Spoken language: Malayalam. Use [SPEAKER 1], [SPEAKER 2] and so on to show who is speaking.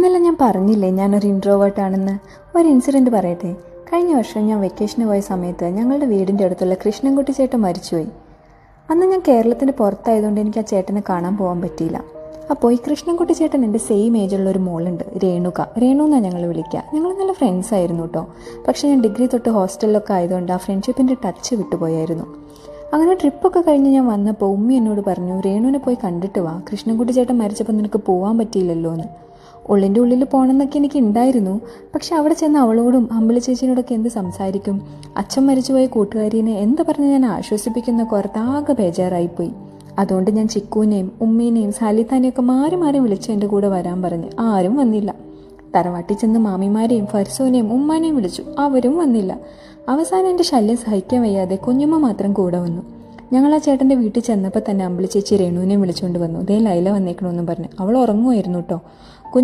[SPEAKER 1] ഇന്നലെ ഞാൻ പറഞ്ഞില്ലേ ഞാനൊരു ഇൻട്രോവേർട്ടാണെന്ന്. ഒരു ഇൻസിഡൻറ്റ് പറയട്ടെ. കഴിഞ്ഞ വർഷം ഞാൻ വെക്കേഷന് പോയ സമയത്ത് ഞങ്ങളുടെ വീടിൻ്റെ അടുത്തുള്ള കൃഷ്ണൻകുട്ടി ചേട്ടൻ മരിച്ചുപോയി. അന്ന് ഞാൻ കേരളത്തിന് പുറത്തായതുകൊണ്ട് എനിക്ക് ആ ചേട്ടനെ കാണാൻ പോകാൻ പറ്റിയില്ല. അപ്പോൾ ഈ കൃഷ്ണൻകുട്ടി ചേട്ടൻ എൻ്റെ സെയിം ഏജുള്ള ഒരു മോളുണ്ട്, രേണു എന്നാണ് ഞങ്ങൾ വിളിക്കുക. ഞങ്ങൾ നല്ല ഫ്രണ്ട്സ് ആയിരുന്നു കേട്ടോ. പക്ഷേ ഞാൻ ഡിഗ്രി തൊട്ട് ഹോസ്റ്റലിലൊക്കെ ആയതുകൊണ്ട് ആ ഫ്രണ്ട്ഷിപ്പിൻ്റെ ടച്ച് വിട്ടുപോയായിരുന്നു. അങ്ങനെ ട്രിപ്പൊക്കെ കഴിഞ്ഞ് ഞാൻ വന്നപ്പോൾ ഉമ്മി എന്നോട് പറഞ്ഞു, രേണുവിനെ പോയി കണ്ടിട്ട് വാ, കൃഷ്ണൻകുട്ടി ചേട്ടൻ മരിച്ചപ്പോൾ നിനക്ക് പോകാൻ പറ്റിയില്ലല്ലോ എന്ന്. ഉള്ളിൻ്റെ ഉള്ളിൽ പോകണമെന്നൊക്കെ എനിക്ക് ഉണ്ടായിരുന്നു. പക്ഷെ അവിടെ ചെന്ന് അവളോടും അമ്പിളി ചേച്ചിനോടൊക്കെ എന്ത് സംസാരിക്കും? അച്ഛൻ മരിച്ചുപോയ കൂട്ടുകാരിനെ എന്ത് പറഞ്ഞ് ഞാൻ ആശ്വസിപ്പിക്കുന്ന പുറത്താകെ ബേജാറായിപ്പോയി. അതുകൊണ്ട് ഞാൻ ചിക്കുവിനെയും ഉമ്മീനെയും സാലിത്താനെയൊക്കെ മാറി മാറി വിളിച്ച് എൻ്റെ കൂടെ വരാൻ പറഞ്ഞ്. ആരും വന്നില്ല. തറവാട്ടിൽ ചെന്ന് മാമിമാരെയും ഫർസോനെയും ഉമ്മാനെയും വിളിച്ചു, അവരും വന്നില്ല. അവസാനം എൻ്റെ ശല്യം സഹിക്കാൻ വയ്യാതെ കുഞ്ഞുമ്മ മാത്രം കൂടെ വന്നു. ഞങ്ങൾ ആ ചേട്ടൻ്റെ വീട്ടിൽ ചെന്നപ്പോൾ തന്നെ അമ്പിളി ചേച്ചി രേണുവിനെയും വിളിച്ചുകൊണ്ട് വന്നു. ദേ ലൈല വന്നേക്കണമെന്നും പറഞ്ഞ്. അവൾ ഉറങ്ങുമായിരുന്നു കേട്ടോ.